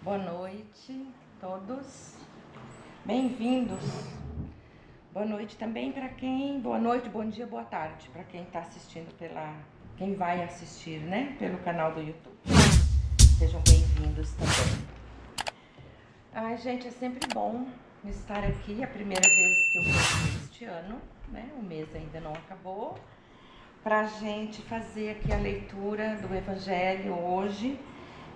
Boa noite a todos, bem-vindos. Boa noite também para quem... Boa noite, bom dia, boa tarde para quem está assistindo quem vai assistir, né, pelo canal do YouTube. Sejam bem-vindos também. Ai, gente, é sempre bom estar aqui, a primeira vez que eu venho este ano, né, o mês ainda não acabou, para a gente fazer aqui a leitura do Evangelho hoje.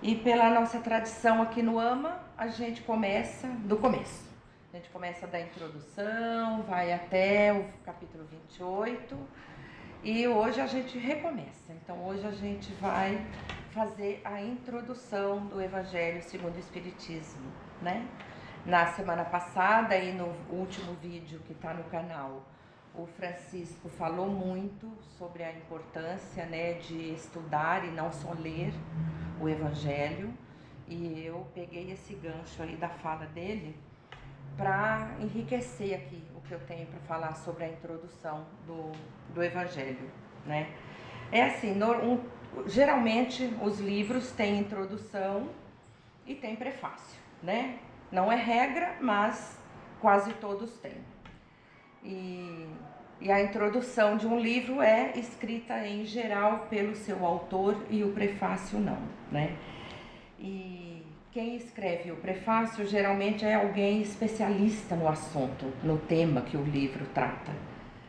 E pela nossa tradição aqui no AMA, a gente começa do começo. A gente começa da introdução, vai até o capítulo 28 e hoje a gente recomeça. Então hoje a gente vai fazer a introdução do Evangelho segundo o Espiritismo, né? Na semana passada e no último vídeo que está no canal, o Francisco falou muito sobre a importância, né, de estudar e não só ler o Evangelho, e eu peguei esse gancho aí da fala dele para enriquecer aqui o que eu tenho para falar sobre a introdução do Evangelho, né? É assim, geralmente os livros têm introdução e tem prefácio, né? Não é regra, mas quase todos têm. E a introdução de um livro é escrita em geral pelo seu autor e o prefácio não, né? E quem escreve o prefácio geralmente é alguém especialista no assunto, no tema que o livro trata.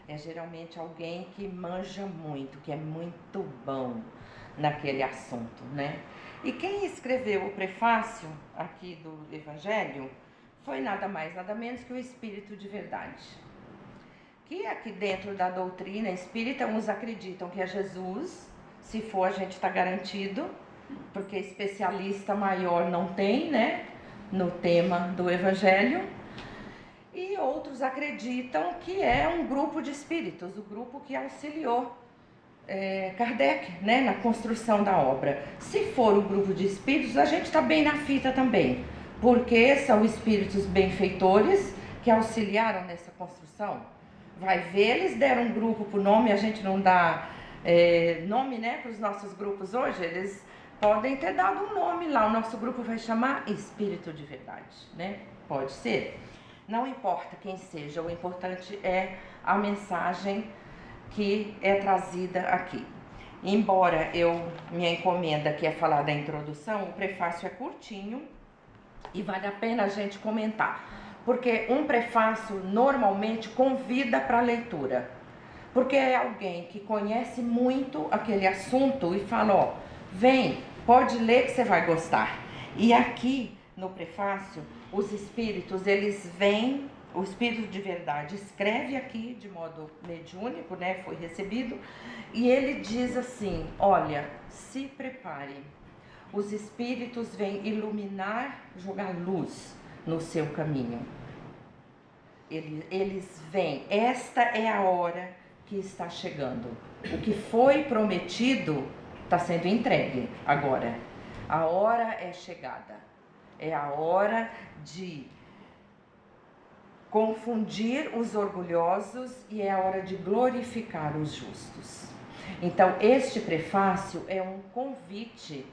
É geralmente alguém que manja muito, que é muito bom naquele assunto, né? E quem escreveu o prefácio aqui do Evangelho foi nada mais, nada menos que o Espírito de Verdade. Que aqui dentro da doutrina espírita, uns acreditam que é Jesus, se for a gente está garantido, porque especialista maior não tem, né, no tema do Evangelho. E outros acreditam que é um grupo de espíritos, o grupo que auxiliou Kardec, né, na construção da obra. Se for o grupo de espíritos, a gente está bem na fita também, porque são espíritos benfeitores que auxiliaram nessa construção. Vai ver, eles deram um grupo por nome, a gente não dá nome, né, para os nossos grupos hoje, eles podem ter dado um nome lá, o nosso grupo vai chamar Espírito de Verdade, né, pode ser. Não importa quem seja, o importante é a mensagem que é trazida aqui. Embora minha encomenda aqui é falar da introdução, o prefácio é curtinho e vale a pena a gente comentar. Porque um prefácio normalmente convida para a leitura. Porque é alguém que conhece muito aquele assunto e fala, ó, vem, pode ler que você vai gostar. E aqui no prefácio, os espíritos, eles vêm, o Espírito de Verdade escreve aqui de modo mediúnico, né, foi recebido, e ele diz assim, olha, se prepare, os espíritos vêm iluminar, jogar luz no seu caminho. Eles vêm, esta é a hora que está chegando. O que foi prometido está sendo entregue agora. A hora é chegada. É a hora de confundir os orgulhosos e é a hora de glorificar os justos. Então, este prefácio é um convite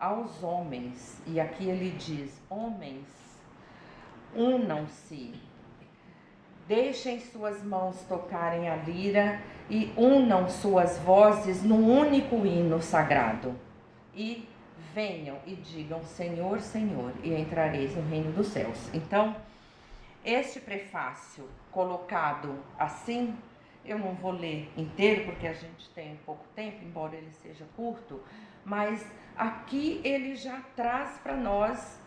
aos homens. E aqui ele diz, homens, unam-se. Deixem suas mãos tocarem a lira e unam suas vozes num único hino sagrado. E venham e digam, Senhor, Senhor, e entrareis no reino dos céus. Então, este prefácio colocado assim, eu não vou ler inteiro porque a gente tem pouco tempo, embora ele seja curto, mas aqui ele já traz para nós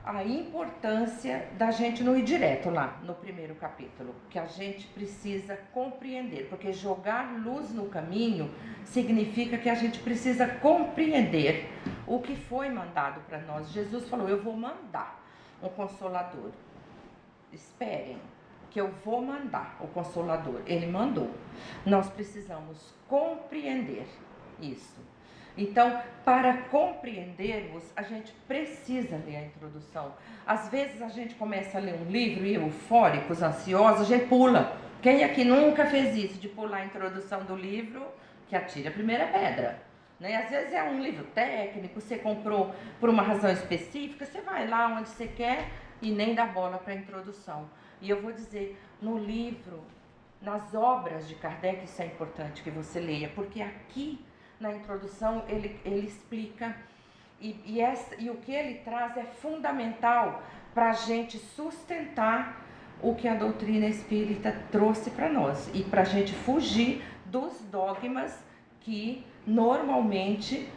a importância da gente não ir direto lá no primeiro capítulo, que a gente precisa compreender, porque jogar luz no caminho significa que a gente precisa compreender o que foi mandado para nós. Jesus falou, eu vou mandar um Consolador, esperem que eu vou mandar o Consolador, ele mandou. Nós precisamos compreender isso. Então, para compreendermos, a gente precisa ler a introdução. Às vezes a gente começa a ler um livro e eufóricos, ansiosos, a gente pula. Quem aqui nunca fez isso, de pular a introdução do livro, que atire a primeira pedra. né? Às vezes é um livro técnico, você comprou por uma razão específica, você vai lá onde você quer e nem dá bola para a introdução. E eu vou dizer, no livro, nas obras de Kardec, isso é importante que você leia, porque aqui na introdução ele explica e o que ele traz é fundamental para a gente sustentar o que a doutrina espírita trouxe para nós e para a gente fugir dos dogmas que normalmente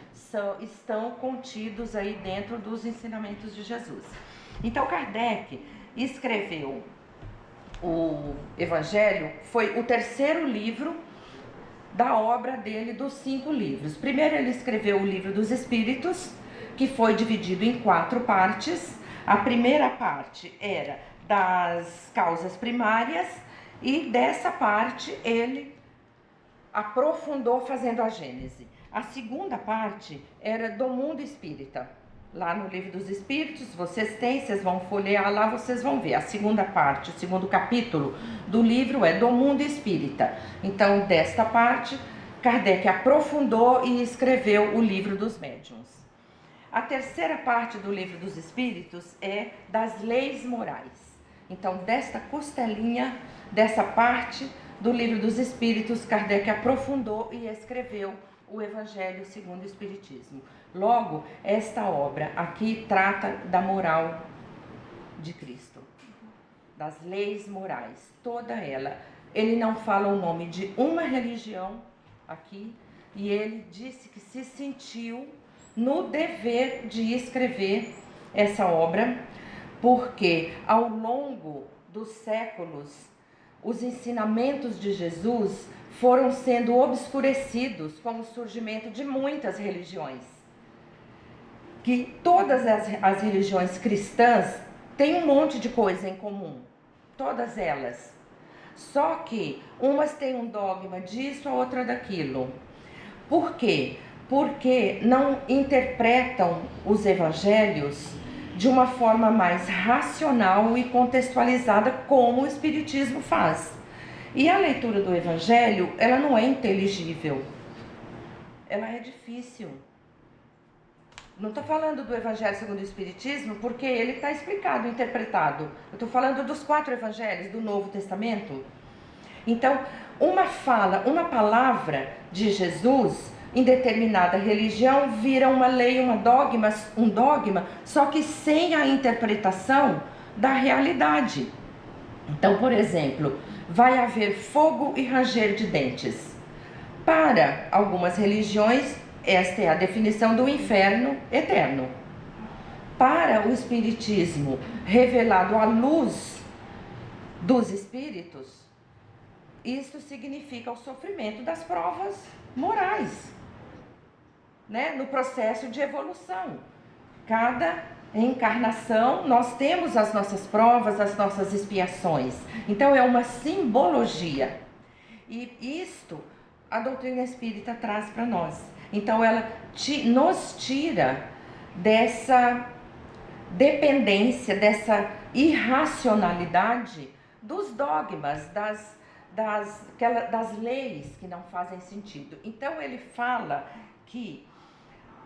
estão contidos aí dentro dos ensinamentos de Jesus. Então Kardec escreveu o Evangelho, foi o terceiro livro da obra dele, dos 5 livros. Primeiro ele escreveu o Livro dos Espíritos, que foi dividido em 4 partes. A primeira parte era das causas primárias e dessa parte ele aprofundou fazendo a Gênese. A segunda parte era do mundo espírita. Lá no Livro dos Espíritos, vocês vão folhear lá, vocês vão ver. A segunda parte, o segundo capítulo do livro é do mundo espírita. Então, desta parte, Kardec aprofundou e escreveu o Livro dos Médiuns. A terceira parte do Livro dos Espíritos é das leis morais. Então, desta costelinha, dessa parte do Livro dos Espíritos, Kardec aprofundou e escreveu o Evangelho segundo o Espiritismo. Logo, esta obra aqui trata da moral de Cristo, das leis morais, toda ela. Ele não fala o nome de uma religião aqui, e ele disse que se sentiu no dever de escrever essa obra, porque ao longo dos séculos, os ensinamentos de Jesus foram sendo obscurecidos com o surgimento de muitas religiões. Que todas as religiões cristãs têm um monte de coisa em comum, todas elas. Só que umas têm um dogma disso, a outra daquilo. Por quê? Porque não interpretam os evangelhos de uma forma mais racional e contextualizada como o Espiritismo faz. E a leitura do Evangelho, ela não é inteligível, ela é difícil. Não estou falando do Evangelho segundo o Espiritismo, porque ele está explicado, interpretado. Eu estou falando dos 4 Evangelhos do Novo Testamento. Então, uma palavra de Jesus em determinada religião vira uma lei, um dogma, só que sem a interpretação da realidade. Então, por exemplo, vai haver fogo e ranger de dentes. Para algumas religiões, esta é a definição do inferno eterno. Para o Espiritismo, revelado à luz dos espíritos, isso significa o sofrimento das provas morais, né? No processo de evolução. Cada encarnação, nós temos as nossas provas, as nossas expiações. Então, é uma simbologia. E isto a doutrina espírita traz para nós. Então, ela nos tira dessa dependência, dessa irracionalidade dos dogmas, das leis que não fazem sentido. Então, ele fala que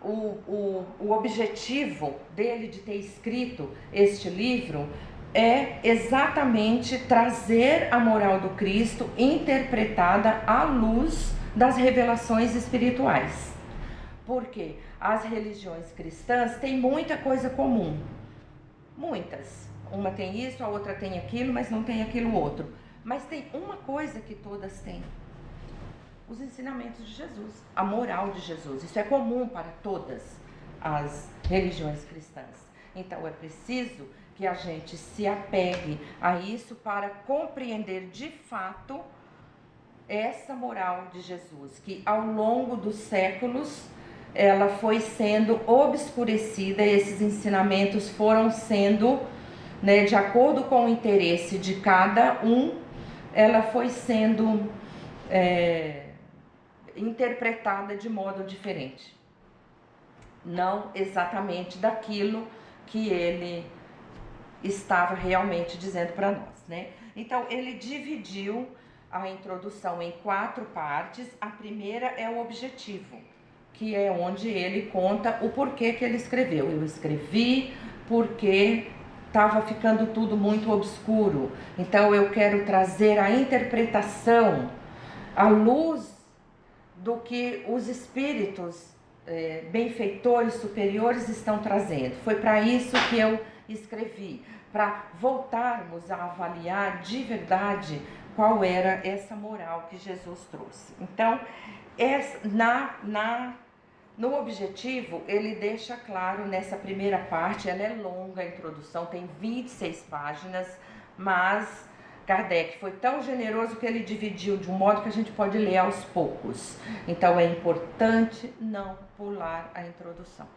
o objetivo dele de ter escrito este livro é exatamente trazer a moral do Cristo interpretada à luz das revelações espirituais. Porque as religiões cristãs têm muita coisa comum. Muitas. Uma tem isso, a outra tem aquilo, mas não tem aquilo outro. Mas tem uma coisa que todas têm: os ensinamentos de Jesus, a moral de Jesus. Isso é comum para todas as religiões cristãs. Então é preciso que a gente se apegue a isso para compreender de fato essa moral de Jesus, que ao longo dos séculos ela foi sendo obscurecida, esses ensinamentos foram sendo, né, de acordo com o interesse de cada um, ela foi sendo interpretada de modo diferente, não exatamente daquilo que ele estava realmente dizendo para nós, né? Então, ele dividiu a introdução em 4 partes. A primeira é o objetivo, que é onde ele conta o porquê que ele escreveu. Eu escrevi porque estava ficando tudo muito obscuro, então eu quero trazer a interpretação à luz do que os espíritos benfeitores superiores estão trazendo. Foi para isso que eu escrevi, para voltarmos a avaliar de verdade qual era essa moral que Jesus trouxe. Então, no objetivo, ele deixa claro nessa primeira parte, ela é longa, a introdução tem 26 páginas, mas Kardec foi tão generoso que ele dividiu de um modo que a gente pode ler aos poucos. Então é importante não pular a introdução,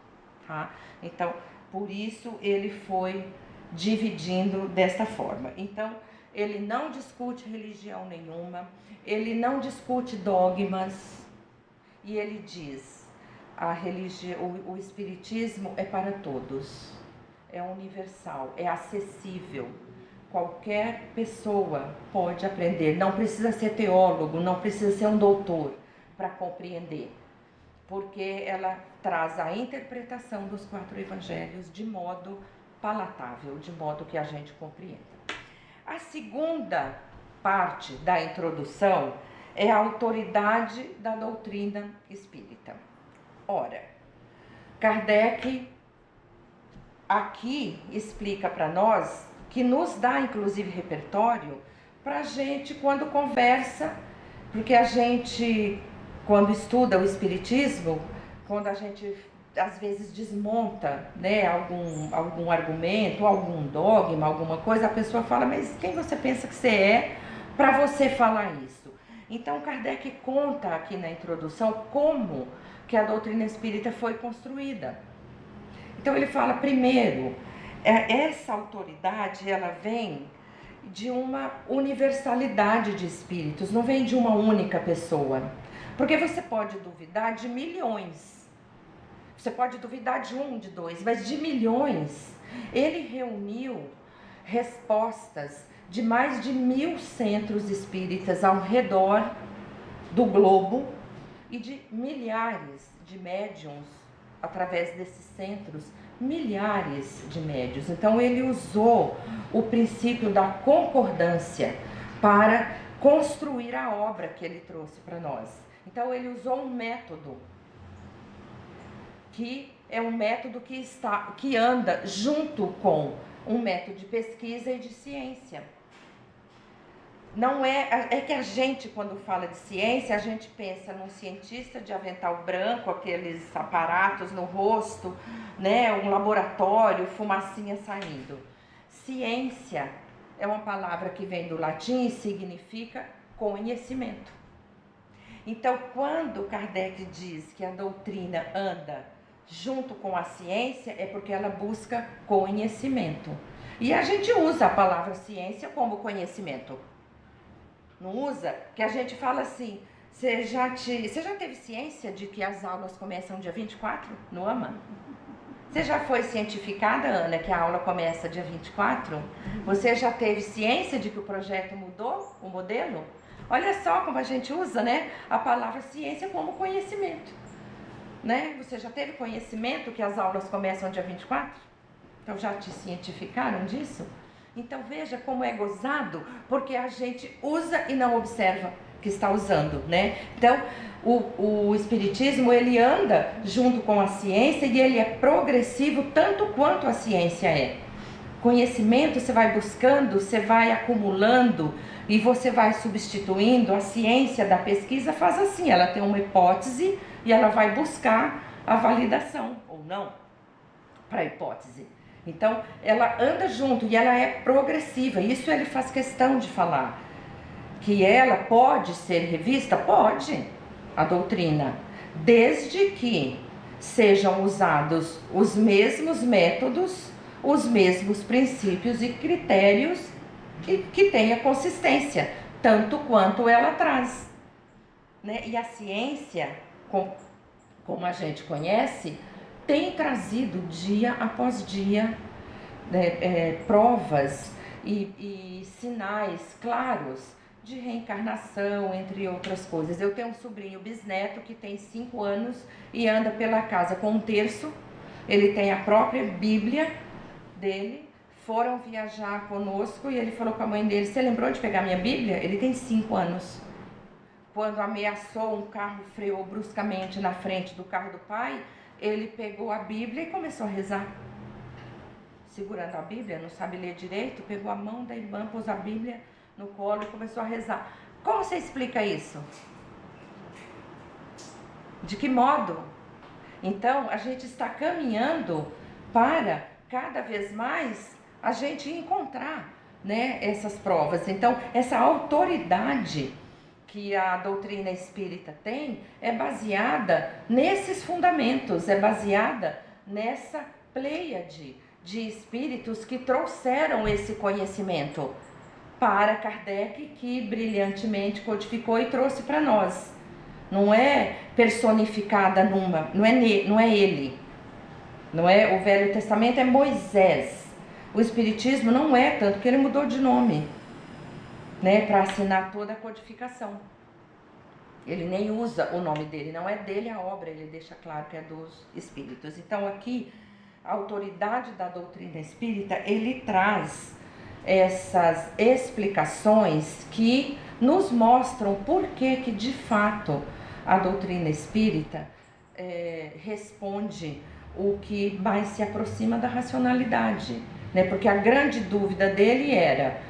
tá? Então, por isso ele foi dividindo desta forma. Então, ele não discute religião nenhuma, ele não discute dogmas, e ele diz: o espiritismo é para todos, é universal, é acessível. Qualquer pessoa pode aprender, não precisa ser teólogo, não precisa ser um doutor para compreender, porque ela traz a interpretação dos 4 evangelhos de modo palatável, de modo que a gente compreenda. A segunda parte da introdução é a autoridade da doutrina espírita. Ora, Kardec aqui explica para nós, que nos dá inclusive repertório para a gente quando conversa, porque a gente, quando estuda o espiritismo, quando a gente às vezes desmonta, né, algum argumento, algum dogma, alguma coisa, a pessoa fala: mas quem você pensa que você é para você falar isso? Então Kardec conta aqui na introdução como que a doutrina espírita foi construída. Então ele fala, primeiro, essa autoridade, ela vem de uma universalidade de espíritos, não vem de uma única pessoa. Porque você pode duvidar de milhões, você pode duvidar de um, de dois, mas de milhões. Ele reuniu respostas de mais de 1000 centros espíritas ao redor do globo e de milhares de médiuns através desses centros, milhares de médiuns. Então ele usou o princípio da concordância para construir a obra que ele trouxe para nós. Então ele usou um método que é um método que anda junto com um método de pesquisa e de ciência. Não é que a gente, quando fala de ciência, a gente pensa num cientista de avental branco, aqueles aparatos no rosto, né, um laboratório, fumacinha saindo. Ciência é uma palavra que vem do latim e significa conhecimento. Então, quando Kardec diz que a doutrina anda junto com a ciência, é porque ela busca conhecimento. E a gente usa a palavra ciência como conhecimento. Não usa? Que a gente fala assim, você já teve ciência de que as aulas começam dia 24 no AMA? Você já foi cientificada, Ana, que a aula começa dia 24? Você já teve ciência de que o projeto mudou, o modelo? Olha só como a gente usa, né, a palavra ciência como conhecimento, né? Você já teve conhecimento que as aulas começam dia 24? Então já te cientificaram disso? Então veja como é gozado, porque a gente usa e não observa que está usando, né? Então o espiritismo, ele anda junto com a ciência e ele é progressivo tanto quanto a ciência é. Conhecimento você vai buscando, você vai acumulando e você vai substituindo. A ciência da pesquisa faz assim, ela tem uma hipótese e ela vai buscar a validação ou não para a hipótese. Então, ela anda junto e ela é progressiva. Isso ele faz questão de falar. Que ela pode ser revista? Pode, a doutrina. Desde que sejam usados os mesmos métodos, os mesmos princípios e critérios que tenha consistência, tanto quanto ela traz, né? E a ciência, como a gente conhece, tem trazido dia após dia provas e sinais claros de reencarnação, entre outras coisas. Eu tenho um sobrinho bisneto que tem 5 anos e anda pela casa com um terço. Ele tem a própria Bíblia dele. Foram viajar conosco e ele falou com a mãe dele: você lembrou de pegar minha Bíblia? Ele tem 5 anos. Quando ameaçou, um carro freou bruscamente na frente do carro do pai, ele pegou a Bíblia e começou a rezar. Segurando a Bíblia, não sabe ler direito, pegou a mão da irmã, pôs a Bíblia no colo e começou a rezar. Como você explica isso? De que modo? Então, a gente está caminhando para, cada vez mais, a gente encontrar, né, essas provas. Então, essa autoridade que a doutrina espírita tem é baseada nesses fundamentos, é baseada nessa pleiade de espíritos que trouxeram esse conhecimento para Kardec, que brilhantemente codificou e trouxe para nós. Não é personificada não é ele. Não é, o Velho Testamento é Moisés. O Espiritismo não é, tanto que ele mudou de nome, né, para assinar toda a codificação. Ele nem usa o nome dele, não é dele a obra, ele deixa claro que é dos espíritos. Então aqui, a autoridade da doutrina espírita, ele traz essas explicações que nos mostram por que de fato a doutrina espírita responde o que mais se aproxima da racionalidade, né? Porque a grande dúvida dele era,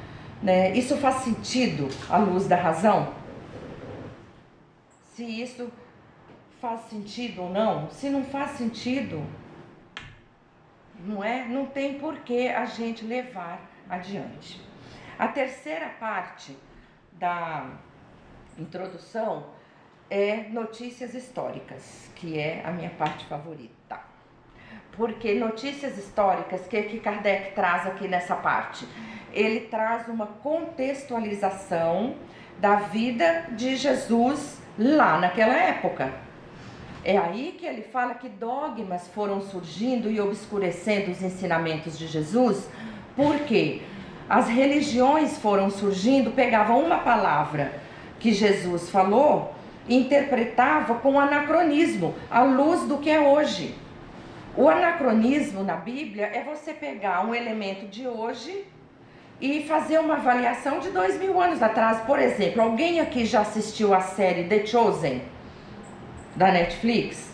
né, isso faz sentido à luz da razão? Se isso faz sentido ou não? Se não faz sentido, não tem por que a gente levar adiante. A terceira parte da introdução é notícias históricas, que é a minha parte favorita. Porque notícias históricas, que Kardec traz aqui nessa parte? Ele traz uma contextualização da vida de Jesus lá naquela época. É aí que ele fala que dogmas foram surgindo e obscurecendo os ensinamentos de Jesus, porque as religiões foram surgindo, pegavam uma palavra que Jesus falou e interpretava com anacronismo, à luz do que é hoje. O anacronismo na Bíblia é você pegar um elemento de hoje e fazer uma avaliação de 2000 anos atrás. Por exemplo, alguém aqui já assistiu a série The Chosen, da Netflix?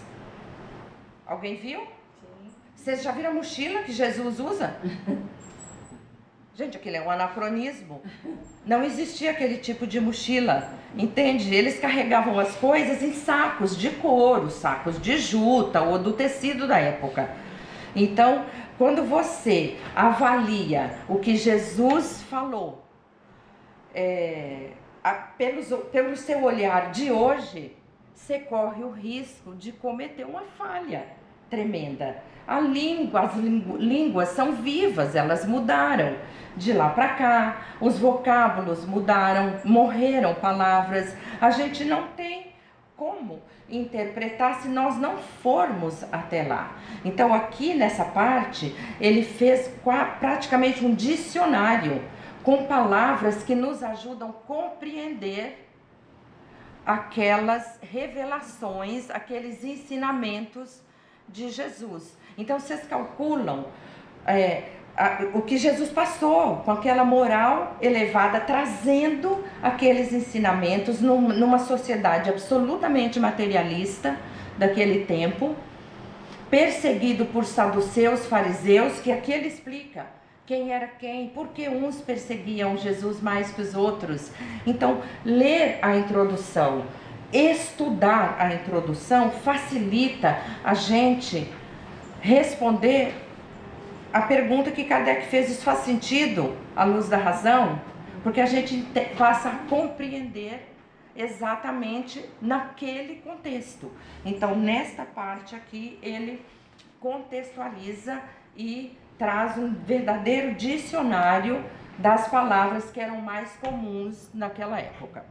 Alguém viu? Sim. Vocês já viram a mochila que Jesus usa? Gente, aquilo é um anacronismo. Não existia aquele tipo de mochila, entende? Eles carregavam as coisas em sacos de couro, sacos de juta ou do tecido da época. Então, quando você avalia o que Jesus falou pelo seu olhar de hoje, você corre o risco de cometer uma falha tremenda. As línguas são vivas, elas mudaram de lá para cá, os vocábulos mudaram, morreram palavras. A gente não tem como interpretar se nós não formos até lá. Então aqui nessa parte, ele fez praticamente um dicionário com palavras que nos ajudam a compreender aquelas revelações, aqueles ensinamentos de Jesus. Então vocês calculam o que Jesus passou com aquela moral elevada, trazendo aqueles ensinamentos numa sociedade absolutamente materialista daquele tempo, perseguido por saduceus, fariseus, que aqui ele explica quem era quem, por que uns perseguiam Jesus mais que os outros. Então, ler a introdução, estudar a introdução facilita a gente responder a pergunta que Kardec fez: isso faz sentido à luz da razão? Porque a gente passa a compreender exatamente naquele contexto. Então, nesta parte aqui, ele contextualiza e traz um verdadeiro dicionário das palavras que eram mais comuns naquela época.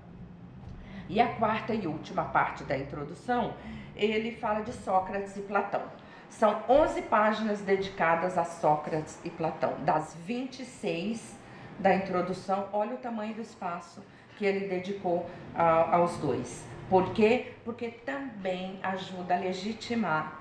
E a quarta e última parte da introdução, ele fala de Sócrates e Platão. São 11 páginas dedicadas a Sócrates e Platão. Das 26 da introdução, olha o tamanho do espaço que ele dedicou aos dois. Por quê? Porque também ajuda a legitimar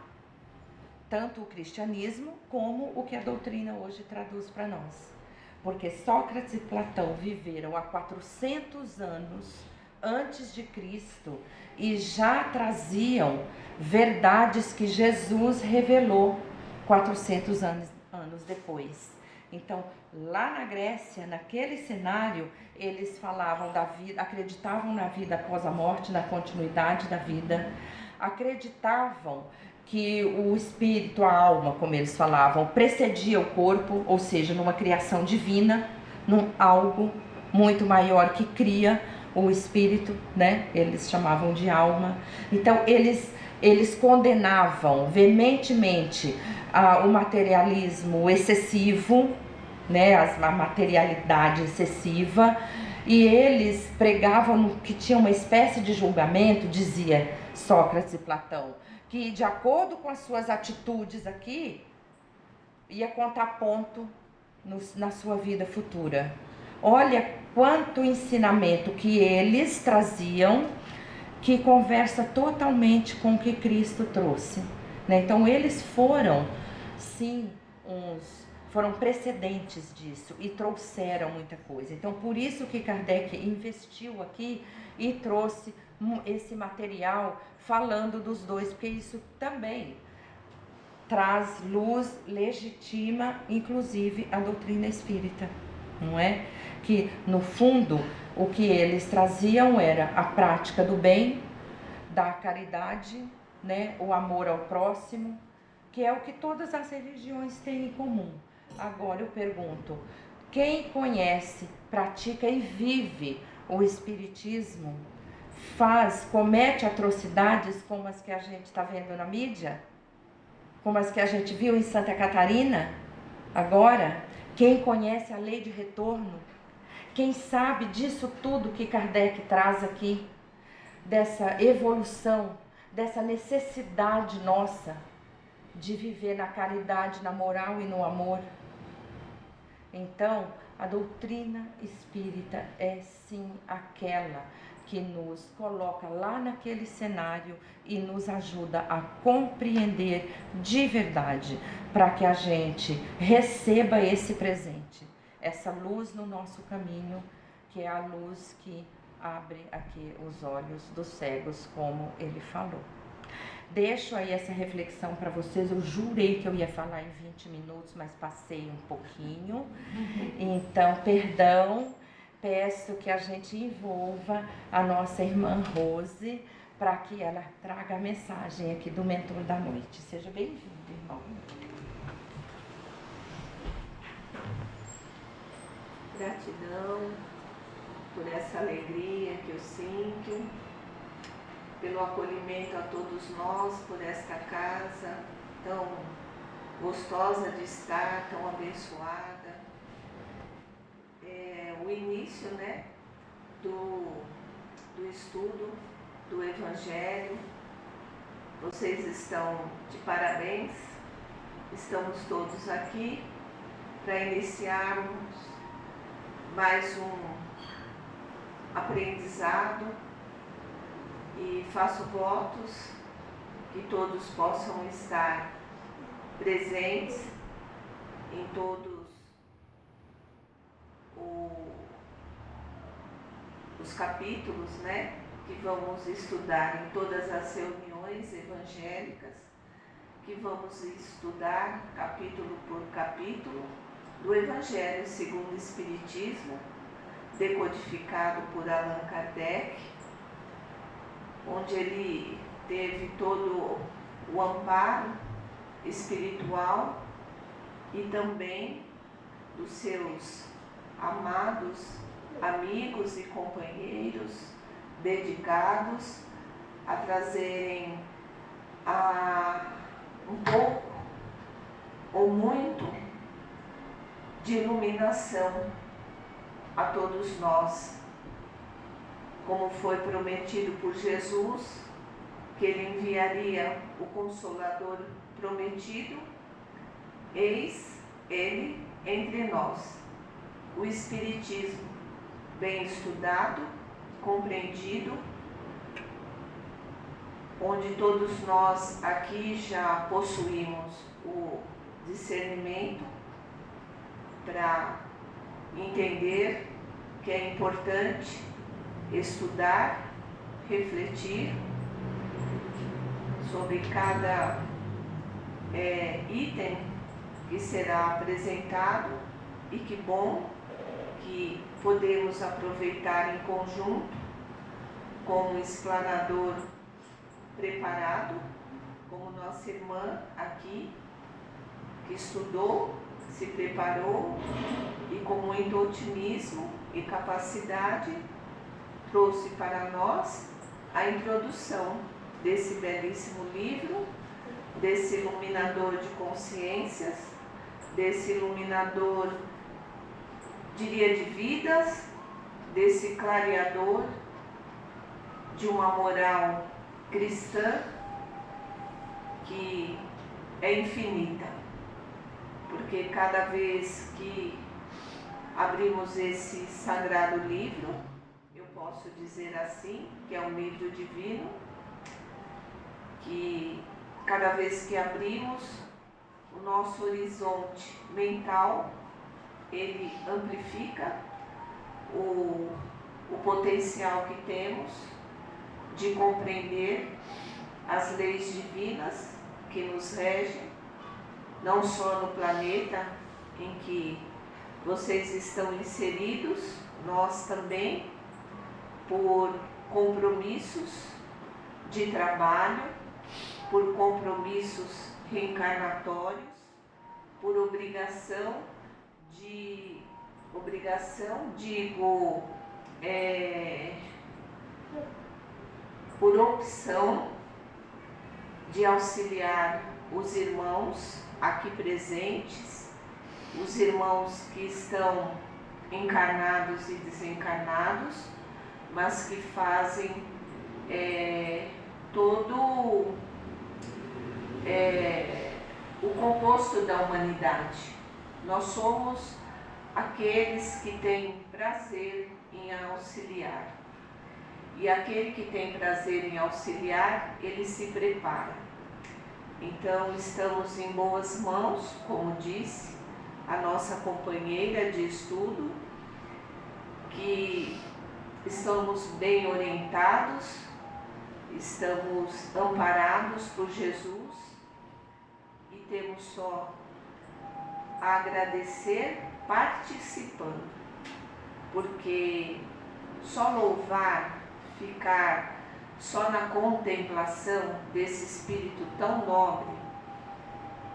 tanto o cristianismo como o que a doutrina hoje traduz para nós. Porque Sócrates e Platão viveram há 400 anos antes de Cristo e já traziam verdades que Jesus revelou 400 anos depois. Então, lá na Grécia, naquele cenário, eles falavam da vida, acreditavam na vida após a morte, na continuidade da vida, acreditavam que o espírito, a alma, como eles falavam, precedia o corpo, ou seja, numa criação divina, num algo muito maior que cria o espírito, né? Eles chamavam de alma. Então, eles condenavam veementemente o materialismo excessivo, né? A materialidade excessiva, e eles pregavam que tinha uma espécie de julgamento, dizia Sócrates e Platão, que de acordo com as suas atitudes aqui, ia contar ponto na sua vida futura. Olha quanto ensinamento que eles traziam, que conversa totalmente com o que Cristo trouxe, né? Então eles foram, sim, foram precedentes disso e trouxeram muita coisa. Então por isso que Kardec investiu aqui e trouxe esse material falando dos dois, porque isso também traz luz, legitima inclusive a doutrina espírita, não é? Que no fundo o que eles traziam era a prática do bem, da caridade, né? O amor ao próximo, que é o que todas as religiões têm em comum. Agora eu pergunto, quem conhece, pratica e vive o espiritismo, comete atrocidades como as que a gente está vendo na mídia? Como as que a gente viu em Santa Catarina? Agora, quem conhece a lei de retorno? Quem sabe disso tudo que Kardec traz aqui? Dessa evolução, dessa necessidade nossa de viver na caridade, na moral e no amor. Então, a doutrina espírita é sim aquela que nos coloca lá naquele cenário e nos ajuda a compreender de verdade, para que a gente receba esse presente, essa luz no nosso caminho, que é a luz que abre aqui os olhos dos cegos, como ele falou. Deixo aí essa reflexão para vocês. Eu jurei que eu ia falar em 20 minutos, mas passei um pouquinho. Então, perdão. Peço que a gente envolva a nossa irmã Rose para que ela traga a mensagem aqui do Mentor da Noite. Seja bem-vindo, irmão. Gratidão por essa alegria que eu sinto, pelo acolhimento a todos nós, por esta casa tão gostosa de estar, tão abençoada. O início, né, do estudo do Evangelho. Vocês estão de parabéns, estamos todos aqui para iniciarmos mais um aprendizado e faço votos que todos possam estar presentes em todos os capítulos, né, que vamos estudar em todas as reuniões evangélicas, que vamos estudar capítulo por capítulo do Evangelho segundo o Espiritismo, decodificado por Allan Kardec, onde ele teve todo o amparo espiritual e também dos seus amados amigos e companheiros dedicados a trazerem um pouco ou muito de iluminação a todos nós, como foi prometido por Jesus, que ele enviaria o Consolador prometido. Eis ele entre nós, o Espiritismo bem estudado compreendido, onde todos nós aqui já possuímos o discernimento para entender que é importante estudar, refletir sobre cada item que será apresentado, e que bom que podemos aproveitar em conjunto com um explanador preparado, como nossa irmã aqui, que estudou, se preparou e com muito otimismo e capacidade trouxe para nós a introdução desse belíssimo livro, desse iluminador de consciências, desse iluminador, diria, de vidas, desse clareador de uma moral cristã que é infinita, porque cada vez que abrimos esse sagrado livro, eu posso dizer assim, que é um livro divino, que cada vez que abrimos, o nosso horizonte mental, ele amplifica o potencial que temos de compreender as leis divinas que nos regem, não só no planeta em que vocês estão inseridos, nós também, por compromissos de trabalho, por compromissos reencarnatórios, por por opção de auxiliar os irmãos aqui presentes, os irmãos que estão encarnados e desencarnados, mas que fazem todo o composto da humanidade. Nós somos aqueles que têm prazer em auxiliar. E aquele que tem prazer em auxiliar, ele se prepara. Então, estamos em boas mãos, como disse a nossa companheira de estudo, que estamos bem orientados, estamos amparados por Jesus e temos só a agradecer participando, porque só louvar, ficar só na contemplação desse espírito tão nobre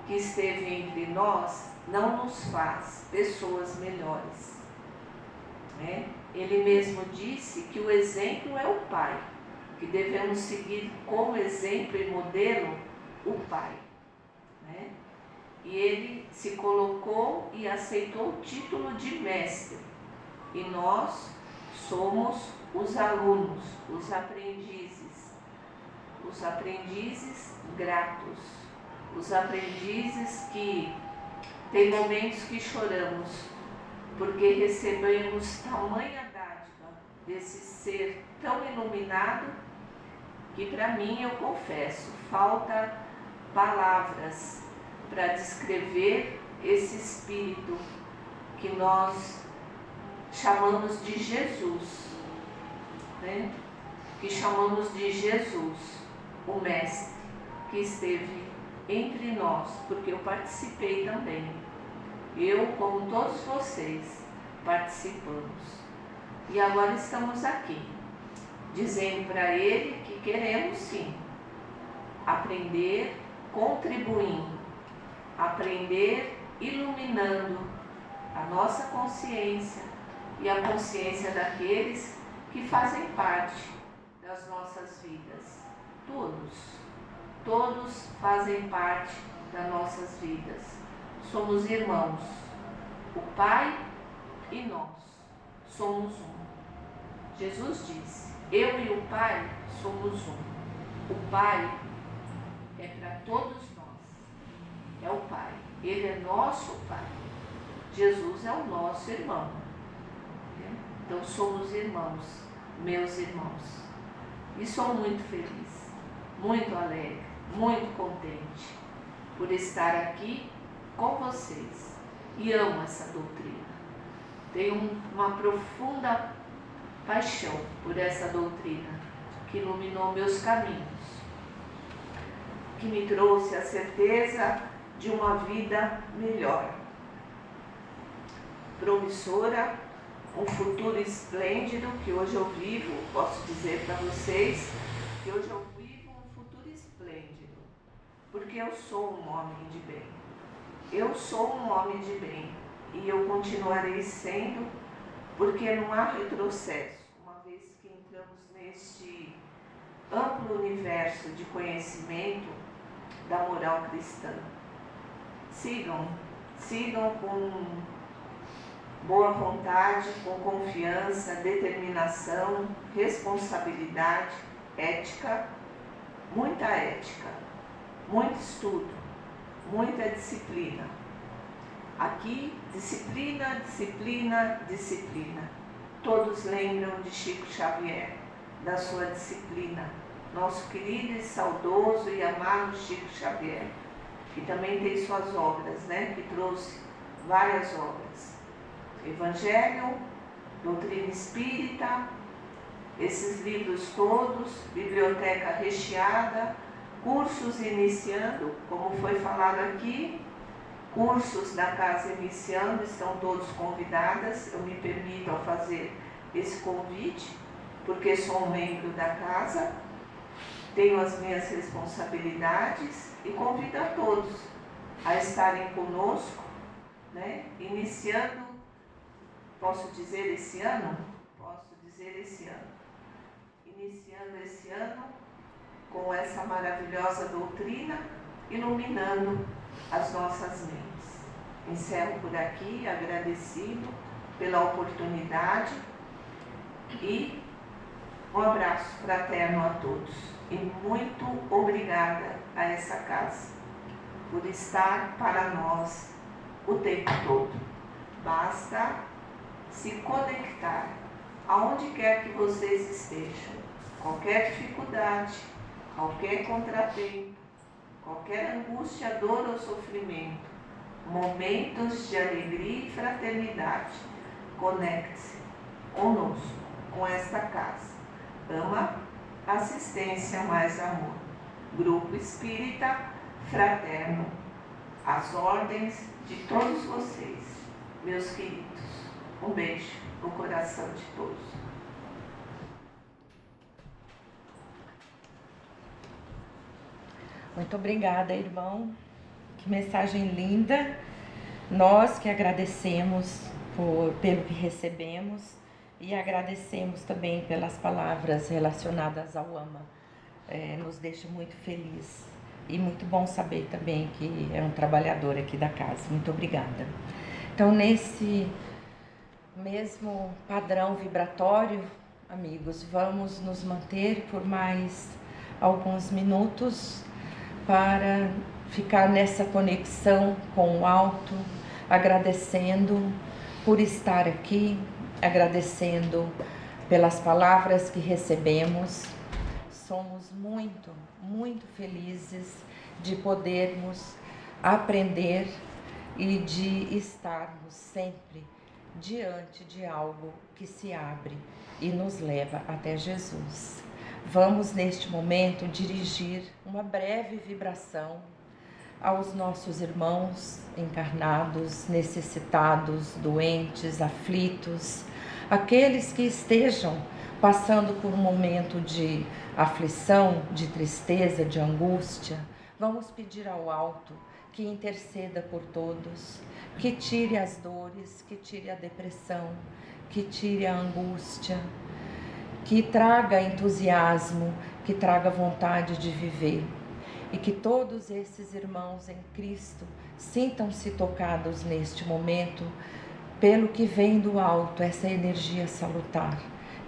que esteve entre nós, não nos faz pessoas melhores, né? Ele mesmo disse que o exemplo é o Pai, que devemos seguir como exemplo e modelo o Pai, né? E ele se colocou e aceitou o título de mestre, e nós somos os alunos, os aprendizes gratos, os aprendizes que tem momentos que choramos, porque recebemos tamanha dádiva desse ser tão iluminado, que para mim, eu confesso, falta palavras para descrever esse espírito que nós chamamos de Jesus, né? Que chamamos de Jesus, o Mestre, que esteve entre nós, porque eu participei também. Eu, como todos vocês, participamos. E agora estamos aqui, dizendo para Ele que queremos sim aprender, contribuindo, aprender iluminando a nossa consciência e a consciência daqueles que fazem parte das nossas vidas. Todos fazem parte das nossas vidas. Somos irmãos, o Pai e nós somos um. Jesus disse: eu e o Pai somos um. O Pai é para todos nós, é o Pai, Ele é nosso Pai. Jesus é o nosso irmão. Então somos irmãos, meus irmãos. E sou muito feliz, muito alegre, muito contente por estar aqui com vocês e amo essa doutrina. Tenho uma profunda paixão por essa doutrina que iluminou meus caminhos, que me trouxe a certeza de uma vida melhor, promissora, um futuro esplêndido que hoje eu vivo. Posso dizer para vocês que hoje eu vivo um futuro esplêndido, porque eu sou um homem de bem. Eu sou um homem de bem e eu continuarei sendo, porque não há retrocesso, uma vez que entramos neste amplo universo de conhecimento da moral cristã. Sigam com boa vontade, com confiança, determinação, responsabilidade, ética, muito estudo, muita disciplina. Aqui, disciplina, disciplina, disciplina. Todos lembram de Chico Xavier, da sua disciplina. Nosso querido e saudoso e amado Chico Xavier, que também tem suas obras, né? Que trouxe várias obras. Evangelho, Doutrina Espírita, esses livros todos, biblioteca recheada, cursos iniciando, como foi falado aqui, cursos da Casa Iniciando, estão todos convidadas. Eu me permito a fazer esse convite, porque sou um membro da casa, tenho as minhas responsabilidades e convido a todos a estarem conosco, né? Iniciando, posso dizer esse ano? Posso dizer esse ano. Iniciando esse ano com essa maravilhosa doutrina, iluminando as nossas mentes. Encerro por aqui, agradecido pela oportunidade e um abraço fraterno a todos. E muito obrigada a essa casa por estar para nós o tempo todo. Basta se conectar aonde quer que vocês estejam. Qualquer dificuldade, qualquer contratempo, qualquer angústia, dor ou sofrimento, momentos de alegria e fraternidade, conecte-se conosco, com esta casa. Ama, assistência mais amor. Grupo Espírita Fraterno, às ordens de todos vocês, meus queridos. Um beijo no coração de todos. Muito obrigada, irmão. Que mensagem linda. Nós que agradecemos pelo que recebemos e agradecemos também pelas palavras relacionadas ao AMA. Nos deixa muito feliz e muito bom saber também que é um trabalhador aqui da casa. Muito obrigada. Então, nesse mesmo padrão vibratório, amigos, vamos nos manter por mais alguns minutos para ficar nessa conexão com o alto, agradecendo por estar aqui, agradecendo pelas palavras que recebemos. Somos muito, muito felizes de podermos aprender e de estarmos sempre diante de algo que se abre e nos leva até Jesus. Vamos neste momento dirigir uma breve vibração aos nossos irmãos encarnados, necessitados, doentes, aflitos, aqueles que estejam passando por um momento de aflição, de tristeza, de angústia. Vamos pedir ao alto que interceda por todos, que tire as dores, que tire a depressão, que tire a angústia, que traga entusiasmo, que traga vontade de viver. E que todos esses irmãos em Cristo sintam-se tocados neste momento pelo que vem do alto, essa energia salutar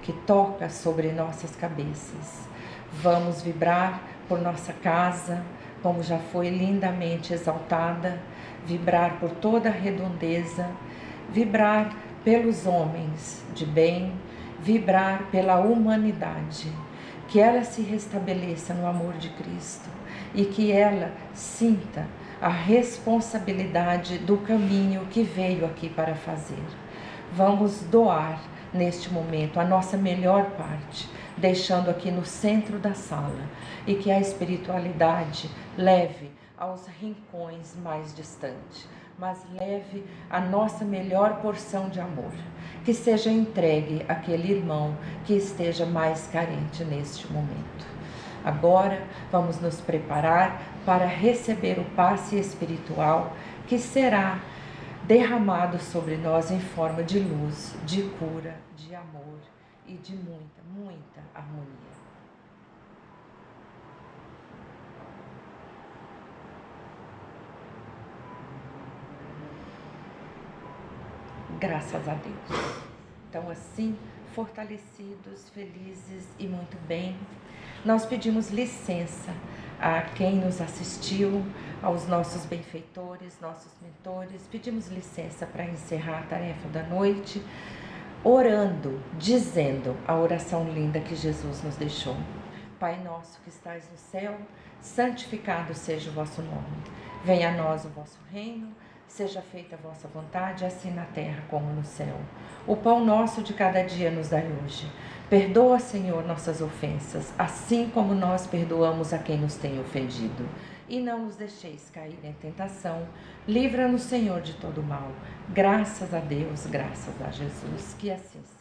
que toca sobre nossas cabeças. Vamos vibrar por nossa casa, como já foi lindamente exaltada, vibrar por toda a redondeza, vibrar pelos homens de bem vibrar pela humanidade, que ela se restabeleça no amor de Cristo e que ela sinta a responsabilidade do caminho que veio aqui para fazer. Vamos doar neste momento a nossa melhor parte, deixando aqui no centro da sala, e que a espiritualidade leve aos rincões mais distantes, mas leve a nossa melhor porção de amor, que seja entregue àquele irmão que esteja mais carente neste momento. Agora vamos nos preparar para receber o passe espiritual que será derramado sobre nós em forma de luz, de cura, de amor e de muita, muita harmonia. Graças a Deus. Então, assim, fortalecidos, felizes e muito bem, nós pedimos licença a quem nos assistiu, aos nossos benfeitores, nossos mentores. Pedimos licença para encerrar a tarefa da noite, orando, dizendo a oração linda que Jesus nos deixou. Pai nosso que estais no céu, santificado seja o vosso nome. Venha a nós o vosso reino, seja feita a vossa vontade, assim na terra como no céu. O pão nosso de cada dia nos dai hoje. Perdoa, Senhor, nossas ofensas, assim como nós perdoamos a quem nos tem ofendido. E não nos deixeis cair em tentação. Livra-nos, Senhor, de todo mal. Graças a Deus, graças a Jesus. Que assim seja.